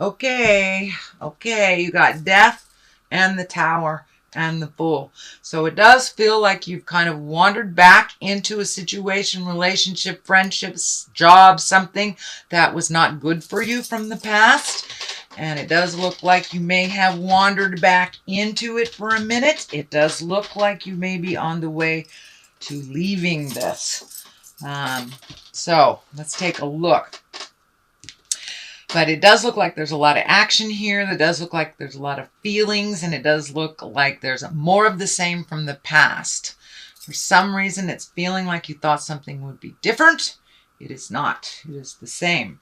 Okay, you got death and the tower and the fool. So it does feel like you've kind of wandered back into a situation, relationship, friendships, job, something that was not good for you from the past. And it does look like you may have wandered back into it for a minute. It does look like you may be on the way to leaving this. So let's take a look. But it does look like there's a lot of action here. It does look like there's a lot of feelings, and it does look like there's more of the same from the past. For some reason, it's feeling like you thought something would be different. It is not. It is the same.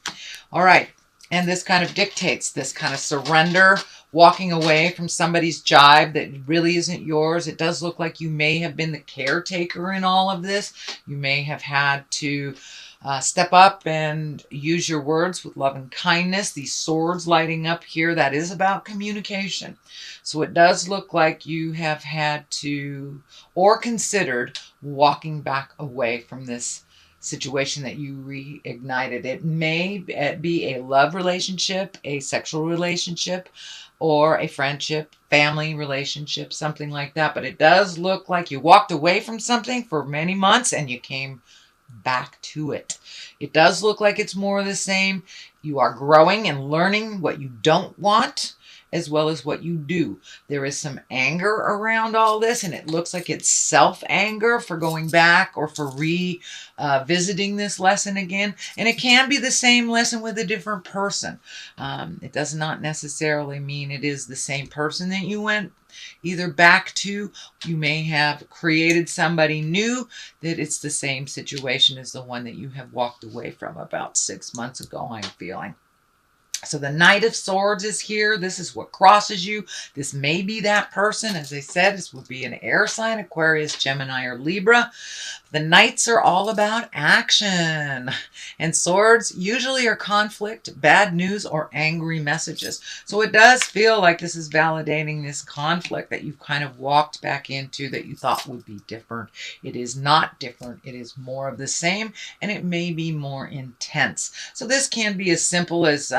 All right. And this kind of dictates this kind of surrender, walking away from somebody's jibe that really isn't yours. It does look like you may have been the caretaker in all of this. You may have had to step up and use your words with love and kindness. These swords lighting up here, that is about communication. So it does look like you have had to or considered walking back away from this situation that you reignited. It may be a love relationship, a sexual relationship, or a friendship, family relationship, something like that. But it does look like you walked away from something for many months and you came back to it. It does look like it's more of the same. You are growing and learning what you don't want as well as what you do. There is some anger around all this, and it looks like it's self-anger for going back or for revisiting this lesson again. And it can be the same lesson with a different person. It does not necessarily mean it is the same person that you went either back to. You may have created somebody new that it's the same situation as the one that you have walked away from about 6 months ago, I'm feeling. So the Knight of Swords is here. This is what crosses you. This may be that person. As I said, this would be an air sign, Aquarius, Gemini, or Libra. The Knights are all about action. And swords usually are conflict, bad news, or angry messages. So it does feel like this is validating this conflict that you've kind of walked back into that you thought would be different. It is not different. It is more of the same, and it may be more intense. So this can be as simple as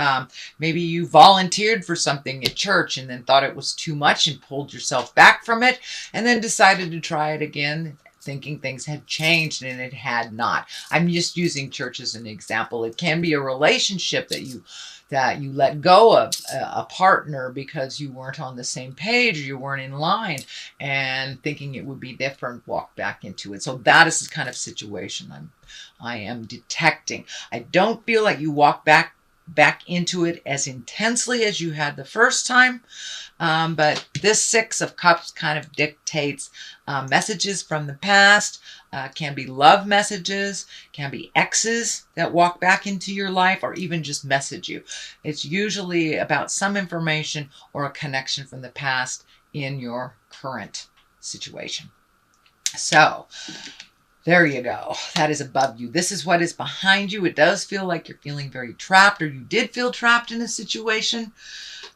maybe you volunteered for something at church and then thought it was too much and pulled yourself back from it and then decided to try it again, thinking things had changed, and it had not. I'm just using church as an example. It can be a relationship that you let go of, a partner, because you weren't on the same page or you weren't in line, and thinking it would be different, walk back into it. So that is the kind of situation I am detecting. I don't feel like you walk back into it as intensely as you had the first time. But this Six of Cups kind of dictates messages from the past. Can be love messages, can be exes that walk back into your life, or even just message you. It's usually about some information or a connection from the past in your current situation. So there you go. That is above you. This is what is behind you. It does feel like you're feeling very trapped, or you did feel trapped in a situation,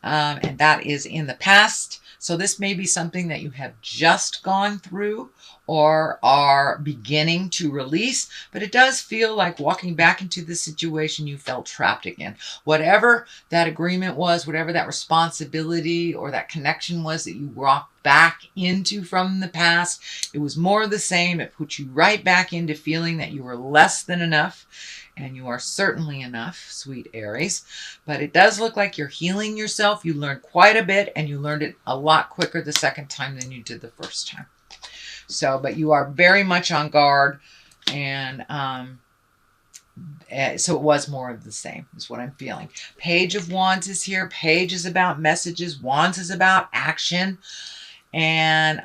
and that is in the past. So this may be something that you have just gone through or are beginning to release, but it does feel like walking back into the situation you felt trapped again. Whatever that agreement was, whatever that responsibility or that connection was that you walked back into from the past, it was more of the same. It put you right back into feeling that you were less than enough. And you are certainly enough, sweet Aries. But it does look like you're healing yourself. You learned quite a bit, and you learned it a lot quicker the second time than you did the first time. So, but you are very much on guard, and so it was more of the same, is what I'm feeling. Page of Wands is here. Page is about messages. Wands is about action. And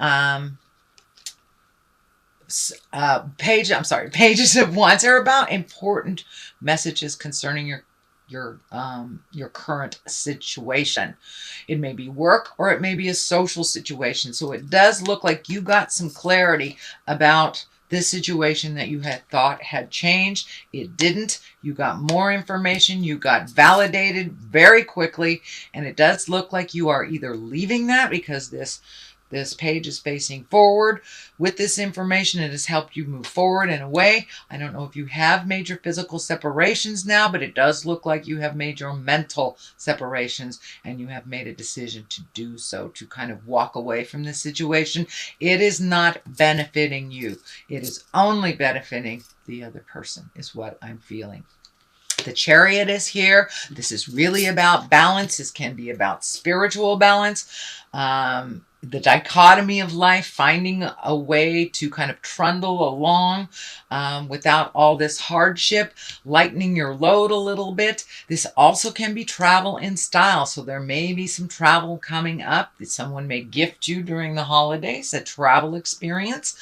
pages of Wands are about important messages concerning your current situation. It may be work, or it may be a social situation. So it does look like you got some clarity about this situation that you had thought had changed. It didn't. You got more information. You got validated very quickly. And it does look like you are either leaving that because this This page is facing forward. With this information, it has helped you move forward in a way. I don't know if you have major physical separations now, but it does look like you have major mental separations, and you have made a decision to do so, to kind of walk away from this situation. It is not benefiting you. It is only benefiting the other person, is what I'm feeling. The Chariot is here. This is really about balance. This can be about spiritual balance. The dichotomy of life, finding a way to kind of trundle along without all this hardship, lightening your load a little bit. This also can be travel in style. So there may be some travel coming up that someone may gift you during the holidays, a travel experience.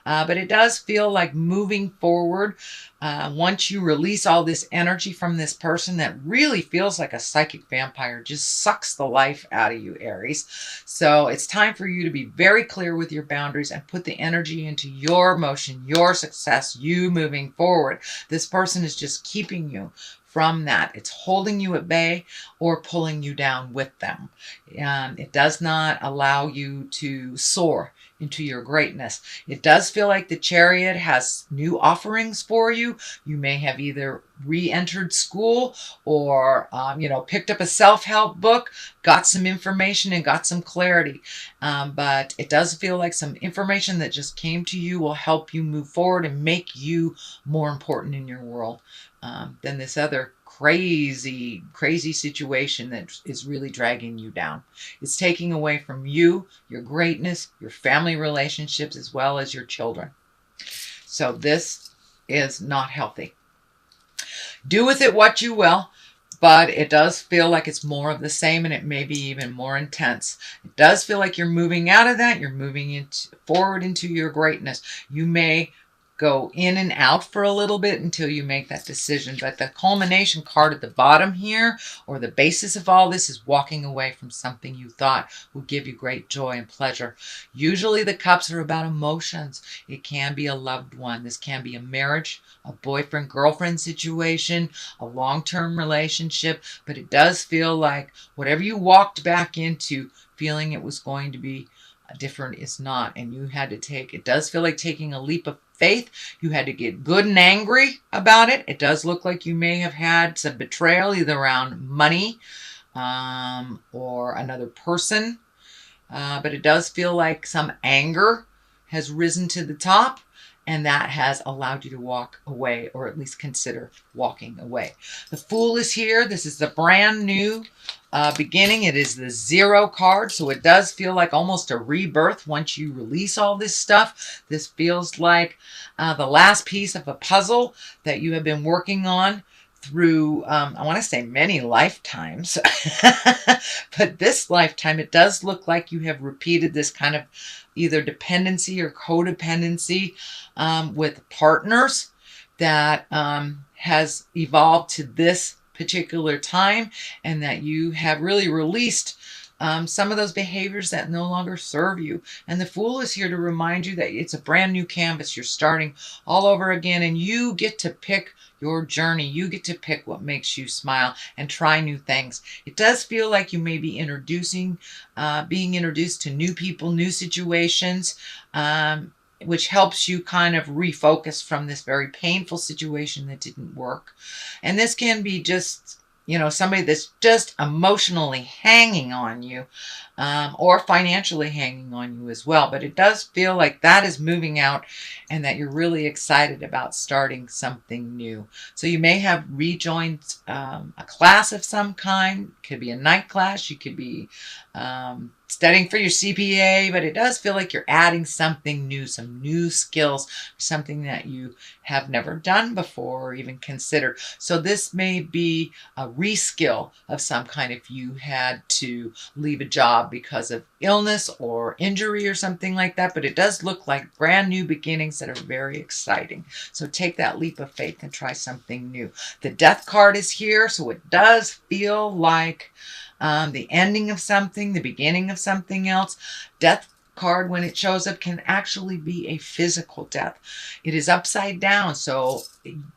But it does feel like moving forward. Once you release all this energy from this person that really feels like a psychic vampire, just sucks the life out of you, Aries. So it's time for you to be very clear with your boundaries and put the energy into your motion, your success, you moving forward. This person is just keeping you from that. It's holding you at bay or pulling you down with them. It does not allow you to soar into your greatness. It does feel like the Chariot has new offerings for you. You may have either re-entered school or, picked up a self-help book, got some information and got some clarity. But it does feel like some information that just came to you will help you move forward and make you more important in your world than this other crazy situation that is really dragging you down. It's taking away from you, your greatness, your family relationships, as well as your children. So this is not healthy. Do with it what you will, but it does feel like it's more of the same, and it may be even more intense. It does feel like you're moving out of that. You're moving forward into your greatness. You may go in and out for a little bit until you make that decision. But the culmination card at the bottom here, or the basis of all this, is walking away from something you thought would give you great joy and pleasure. Usually the cups are about emotions. It can be a loved one. This can be a marriage, a boyfriend-girlfriend situation, a long-term relationship. But it does feel like whatever you walked back into feeling it was going to be different is not. And you had to take, it does feel like taking a leap of faith. You had to get good and angry about it. It does look like you may have had some betrayal, either around money or another person. But it does feel like some anger has risen to the top, and that has allowed you to walk away, or at least consider walking away. The Fool is here. This is the brand new beginning. It is the 0 card, so it does feel like almost a rebirth once you release all this stuff. This feels like the last piece of a puzzle that you have been working on through, I want to say many lifetimes, but this lifetime, it does look like you have repeated this kind of either dependency or codependency with partners that has evolved to this particular time, and that you have really released some of those behaviors that no longer serve you. And the Fool is here to remind you that it's a brand new canvas. You're starting all over again, and you get to pick your journey. You get to pick what makes you smile and try new things. It does feel like you may be being introduced to new people, new situations, which helps you kind of refocus from this very painful situation that didn't work. And this can be just, somebody that's just emotionally hanging on you, or financially hanging on you as well. But it does feel like that is moving out, and that you're really excited about starting something new. So you may have rejoined a class of some kind. It could be a night class. You could be studying for your CPA, but it does feel like you're adding something new, some new skills, something that you have never done before or even considered. So this may be a reskill of some kind if you had to leave a job because of illness or injury or something like that. But it does look like brand new beginnings that are very exciting. So take that leap of faith and try something new. The Death card is here, so it does feel like the ending of something, the beginning of something else. Death card, when it shows up, can actually be a physical death. It is upside down, so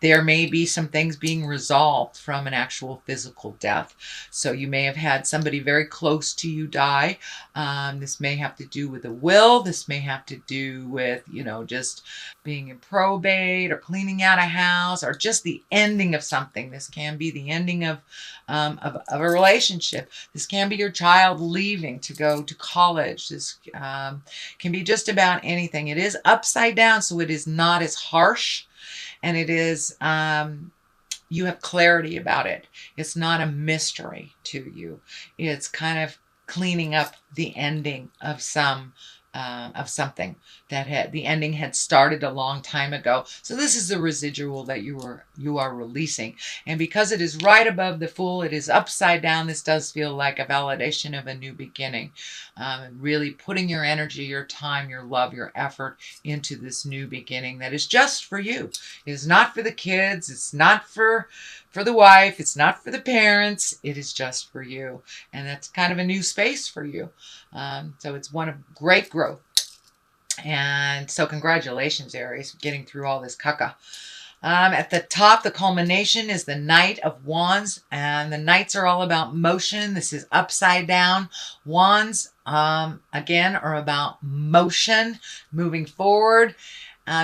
there may be some things being resolved from an actual physical death. So you may have had somebody very close to you die. This may have to do with a will. This may have to do with, just being in probate or cleaning out a house or just the ending of something. This can be the ending of a relationship. This can be your child leaving to go to college. This can be just about anything. It is upside down, so it is not as harsh. And it is, you have clarity about it. It's not a mystery to you. It's kind of cleaning up the ending of something that the ending had started a long time ago. So this is the residual that you are releasing. And because it is right above the Fool, it is upside down. This does feel like a validation of a new beginning. Really putting your energy, your time, your love, your effort into this new beginning that is just for you. It is not for the kids. It's not for the wife. It's not for the parents. It is just for you. And that's kind of a new space for you. So it's one of great growth. And so congratulations, Aries, for getting through all this caca. At the top, the culmination is the Knight of Wands, and the Knights are all about motion. This is upside down. Wands, again, are about motion, moving forward.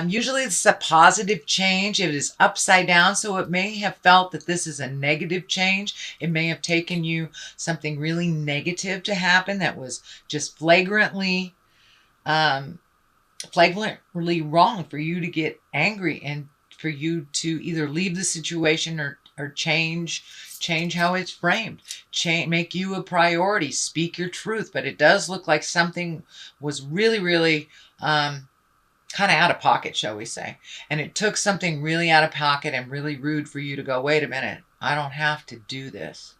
Usually it's a positive change. It is upside down, so it may have felt that this is a negative change. It may have taken you something really negative to happen that was just flagrantly wrong for you to get angry and for you to either leave the situation or change how it's framed, make you a priority, speak your truth. But it does look like something was really, really kind of out of pocket, shall we say. And it took something really out of pocket and really rude for you to go, wait a minute, I don't have to do this.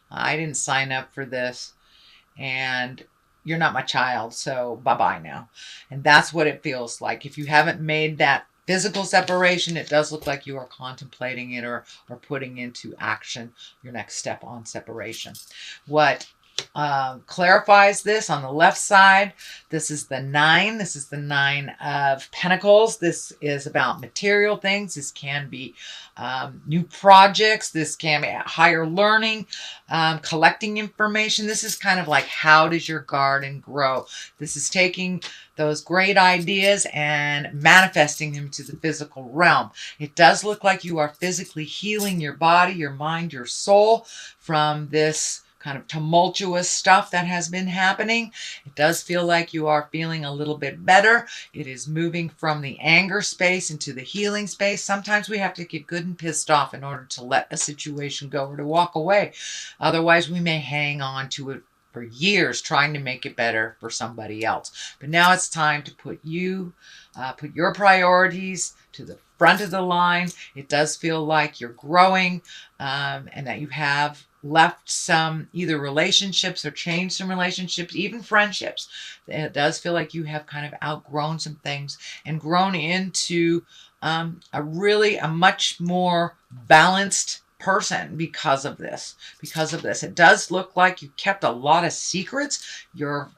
I didn't sign up for this. And you're not my child, so bye-bye now. And that's what it feels like. If you haven't made that physical separation, it does look like you are contemplating it or putting into action your next step on separation. What clarifies this on the left side, this is the 9. This is the 9 of Pentacles. This is about material things. This can be new projects. This can be higher learning, collecting information. This is kind of like, how does your garden grow? This is taking those great ideas and manifesting them to the physical realm. It does look like you are physically healing your body, your mind, your soul from this kind of tumultuous stuff that has been happening. It does feel like you are feeling a little bit better. It is moving from the anger space into the healing space. Sometimes we have to get good and pissed off in order to let a situation go or to walk away. Otherwise, we may hang on to it for years trying to make it better for somebody else. But now it's time to put your priorities to the front of the line. It does feel like you're growing and that you have left some either relationships or changed some relationships, even friendships. It does feel like you have kind of outgrown some things and grown into a much more balanced person because of this. It does look like you kept a lot of secrets. Your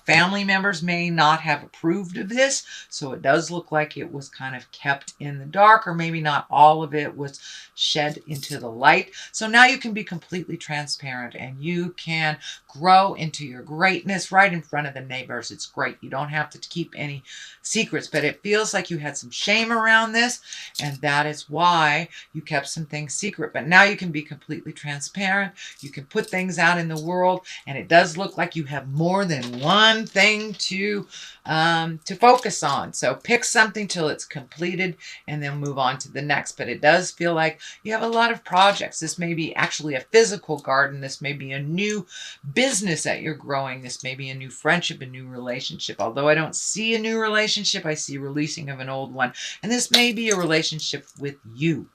family members may not have approved of this, so it does look like it was kind of kept in the dark, or maybe not all of it was shed into the light. So now you can be completely transparent and you can grow into your greatness right in front of the neighbors. It's great. You don't have to keep any secrets, but it feels like you had some shame around this, and that is why you kept some things secret. But now you can be completely transparent. You can put things out in the world, and it does look like you have more than one thing to focus on. So pick something till it's completed and then move on to the next. But it does feel like you have a lot of projects. This may be actually a physical garden. This may be a new business that you're growing. This may be a new friendship, a new relationship. Although I don't see a new relationship, I see releasing of an old one. And this may be a relationship with you.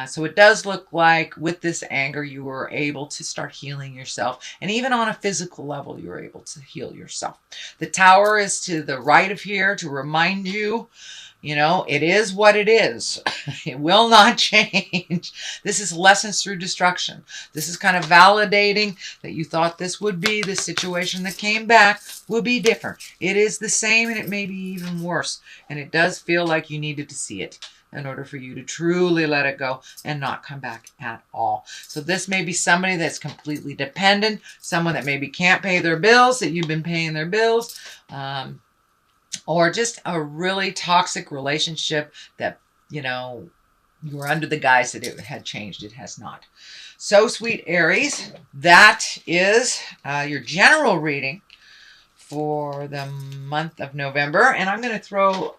So it does look like with this anger, you were able to start healing yourself. And even on a physical level, you were able to heal yourself. The Tower is to the right of here to remind you, it is what it is. It will not change. This is lessons through destruction. This is kind of validating that you thought this would be the situation that came back will be different. It is the same, and it may be even worse. And it does feel like you needed to see it. in order for you to truly let it go and not come back at all. So this may be somebody that's completely dependent, someone that maybe can't pay their bills, that you've been paying their bills, or just a really toxic relationship that, you know, you were under the guise that it had changed. It has not. So, sweet Aries, that is your general reading for the month of November. And I'm going to throw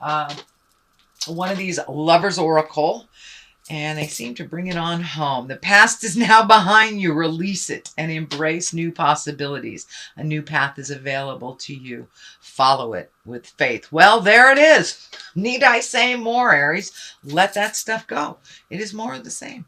one of these Lovers Oracle, and they seem to bring it on home. The past is now behind you. Release it and embrace new possibilities. A new path is available to you. Follow it with faith. Well, there it is. Need I say more, Aries? Let that stuff go. It is more of the same.